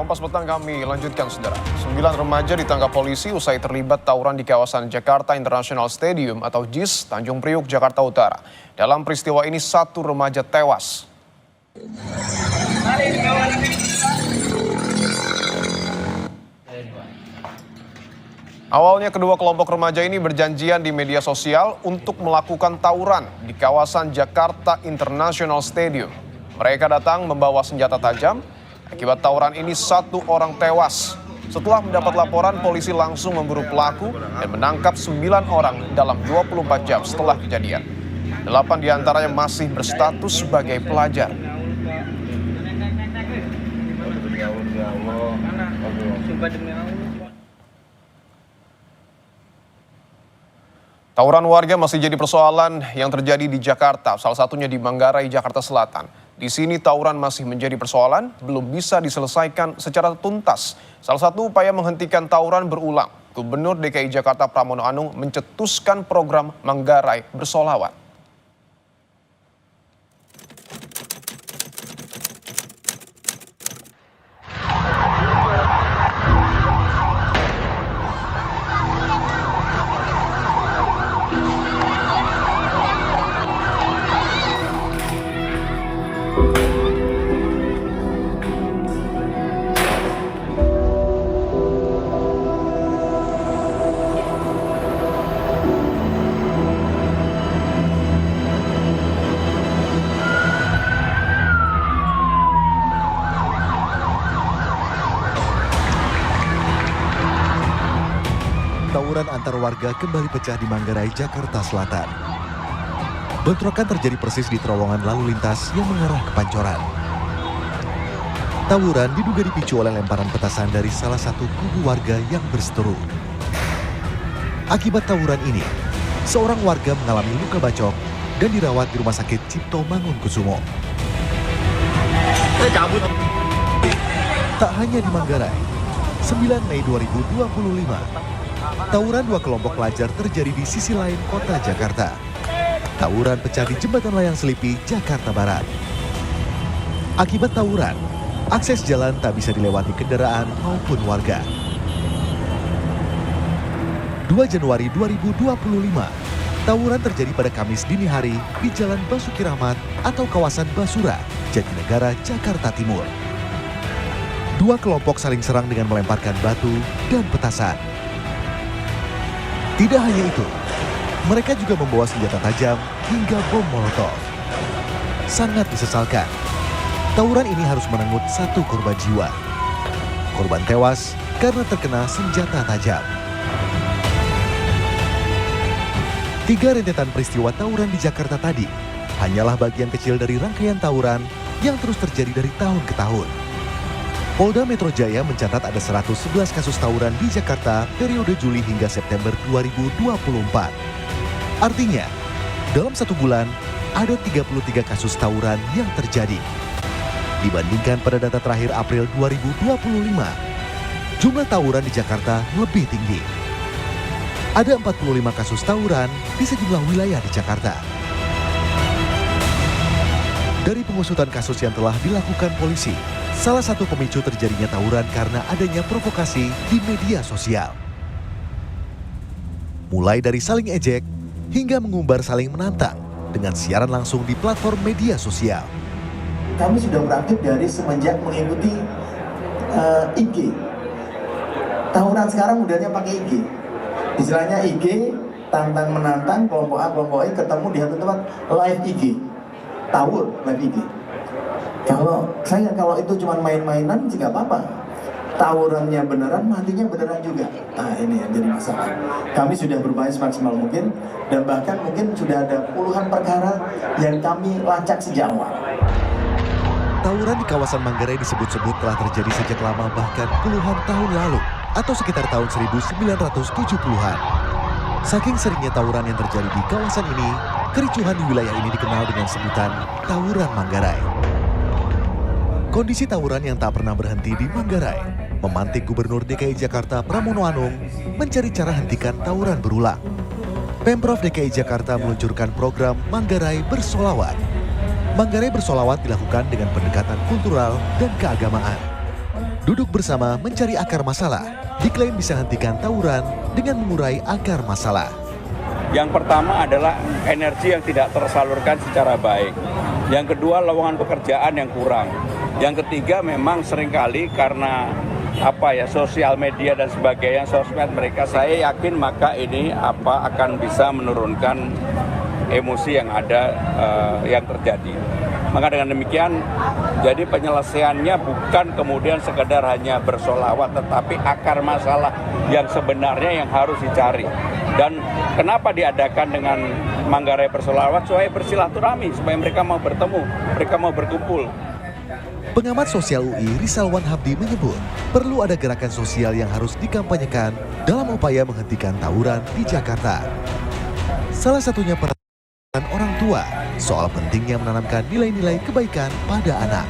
Kompas Petang kami lanjutkan, saudara. 9 remaja ditangkap polisi usai terlibat tawuran di kawasan Jakarta International Stadium atau JIS, Tanjung Priuk, Jakarta Utara. Dalam peristiwa ini 1 remaja tewas. Awalnya kedua kelompok remaja ini berjanjian di media sosial untuk melakukan tawuran di kawasan Jakarta International Stadium. Mereka datang membawa senjata tajam. Akibat tawuran ini 1 orang tewas. Setelah mendapat laporan, polisi langsung memburu pelaku dan menangkap 9 orang dalam 24 jam setelah kejadian. 8 diantaranya masih berstatus sebagai pelajar. Tawuran warga masih jadi persoalan yang terjadi di Jakarta, salah satunya di Manggarai, Jakarta Selatan. Di sini tawuran masih menjadi persoalan, belum bisa diselesaikan secara tuntas. Salah satu upaya menghentikan tawuran berulang. Gubernur DKI Jakarta Pramono Anung mencetuskan program Manggarai Bersolawat. Tawuran antar warga kembali pecah di Manggarai, Jakarta Selatan. Bentrokan terjadi persis di terowongan lalu lintas yang mengarah ke Pancoran. Tawuran diduga dipicu oleh lemparan petasan dari salah satu kubu warga yang berseteru. Akibat tawuran ini, seorang warga mengalami luka bacok dan dirawat di Rumah Sakit Cipto Mangunkusumo. Tak hanya di Manggarai, 9 Mei 2025, tawuran 2 kelompok pelajar terjadi di sisi lain kota Jakarta. Tawuran pecah di Jembatan Layang Selipi, Jakarta Barat. Akibat tawuran, akses jalan tak bisa dilewati kendaraan maupun warga. 2 Januari 2025, tawuran terjadi pada Kamis dini hari di Jalan Basuki Rahmat atau kawasan Basura, Jatinegara, Jakarta Timur. 2 kelompok saling serang dengan melemparkan batu dan petasan. Tidak hanya itu, mereka juga membawa senjata tajam hingga bom molotov. Sangat disesalkan, tawuran ini harus menenggut 1 korban jiwa. Korban tewas karena terkena senjata tajam. 3 rentetan peristiwa tawuran di Jakarta tadi hanyalah bagian kecil dari rangkaian tawuran yang terus terjadi dari tahun ke tahun. Polda Metro Jaya mencatat ada 111 kasus tawuran di Jakarta periode Juli hingga September 2024. Artinya, dalam 1 bulan ada 33 kasus tawuran yang terjadi. Dibandingkan pada data terakhir April 2025, jumlah tawuran di Jakarta lebih tinggi. Ada 45 kasus tawuran di sejumlah wilayah di Jakarta. Dari pengusutan kasus yang telah dilakukan polisi, salah satu pemicu terjadinya tawuran karena adanya provokasi di media sosial. Mulai dari saling ejek hingga mengumbar saling menantang dengan siaran langsung di platform media sosial. Kami sudah beraktif dari semenjak mengikuti IG. Tawuran sekarang modelnya pakai IG. Istilahnya IG, tantang menantang, kelompok A, kelompok E ketemu di satu tempat, live IG. Tawur, live IG. Kalau itu cuma main-mainan sih nggak apa-apa. Tawurannya beneran, matinya beneran juga. Nah, ini yang jadi masalah. Kami sudah berupaya semaksimal mungkin dan bahkan mungkin sudah ada puluhan perkara yang kami lacak sejak awal. Tawuran di kawasan Manggarai disebut-sebut telah terjadi sejak lama, bahkan puluhan tahun lalu atau sekitar tahun 1970-an. Saking seringnya tawuran yang terjadi di kawasan ini, kericuhan di wilayah ini dikenal dengan sebutan Tawuran Manggarai. Kondisi tawuran yang tak pernah berhenti di Manggarai memantik Gubernur DKI Jakarta Pramono Anung mencari cara hentikan tawuran berulang. Pemprov DKI Jakarta meluncurkan program Manggarai Bersolawat. Manggarai Bersolawat dilakukan dengan pendekatan kultural dan keagamaan. Duduk bersama mencari akar masalah, diklaim bisa hentikan tawuran dengan mengurai akar masalah. Yang pertama adalah energi yang tidak tersalurkan secara baik. Yang kedua, lowongan pekerjaan yang kurang. Yang ketiga, memang seringkali karena sosial media dan sebagainya, sosmed mereka, saya yakin maka ini akan bisa menurunkan emosi yang ada yang terjadi. Maka dengan demikian, jadi penyelesaiannya bukan kemudian sekedar hanya bersolawat, tetapi akar masalah yang sebenarnya yang harus dicari. Dan kenapa diadakan dengan Manggarai bersolawat? Supaya bersilaturahmi, supaya mereka mau bertemu, mereka mau berkumpul. Pengamat sosial UI Rizalwan Habdi menyebut perlu ada gerakan sosial yang harus dikampanyekan dalam upaya menghentikan tawuran di Jakarta. Salah satunya peran orang tua soal pentingnya menanamkan nilai-nilai kebaikan pada anak.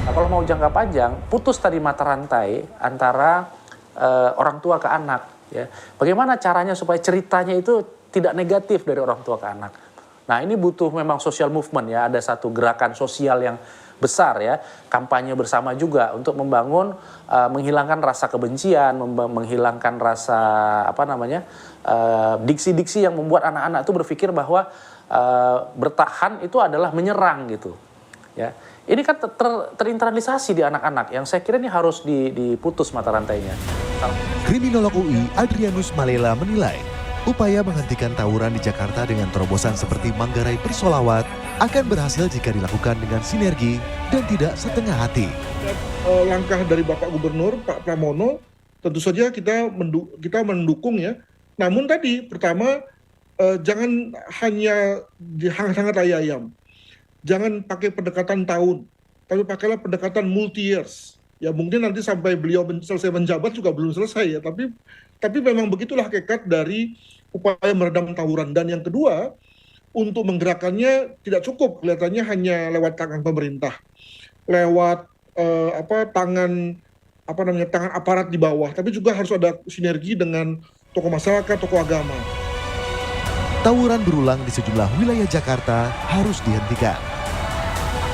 Nah, kalau mau jangka panjang, putus tadi mata rantai antara orang tua ke anak. Ya. Bagaimana caranya supaya ceritanya itu tidak negatif dari orang tua ke anak. Nah, ini butuh memang social movement ya, ada satu gerakan sosial yang besar ya, kampanye bersama juga untuk membangun, menghilangkan rasa kebencian, menghilangkan rasa diksi-diksi yang membuat anak-anak itu berpikir bahwa bertahan itu adalah menyerang gitu. Ya, ini kan terinternalisasi di anak-anak yang saya kira ini harus diputus mata rantainya. Kriminolog UI Adrianus Malela menilai upaya menghentikan tawuran di Jakarta dengan terobosan seperti Manggarai bersolawat akan berhasil jika dilakukan dengan sinergi dan tidak setengah hati. Langkah dari Bapak Gubernur Pak Pramono tentu saja kita mendukung ya. Namun tadi pertama jangan hanya hangat-hangat ayam. Jangan pakai pendekatan tahun, tapi pakailah pendekatan multi years. Ya mungkin nanti sampai beliau selesai menjabat juga belum selesai ya, tapi memang begitulah hakikat dari upaya meredam tawuran. Dan yang kedua, untuk menggerakkannya tidak cukup kelihatannya hanya lewat tangan pemerintah, lewat tangan aparat di bawah, tapi juga harus ada sinergi dengan tokoh masyarakat, tokoh agama. Tawuran berulang di sejumlah wilayah Jakarta harus dihentikan.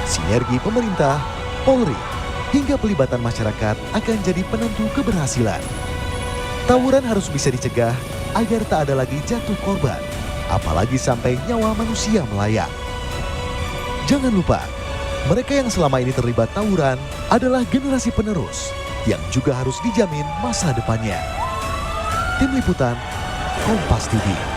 Sinergi pemerintah, Polri, hingga pelibatan masyarakat akan jadi penentu keberhasilan. Tawuran harus bisa dicegah agar tak ada lagi jatuh korban, apalagi sampai nyawa manusia melayang. Jangan lupa, mereka yang selama ini terlibat tawuran adalah generasi penerus yang juga harus dijamin masa depannya. Tim Liputan, Kompas TV.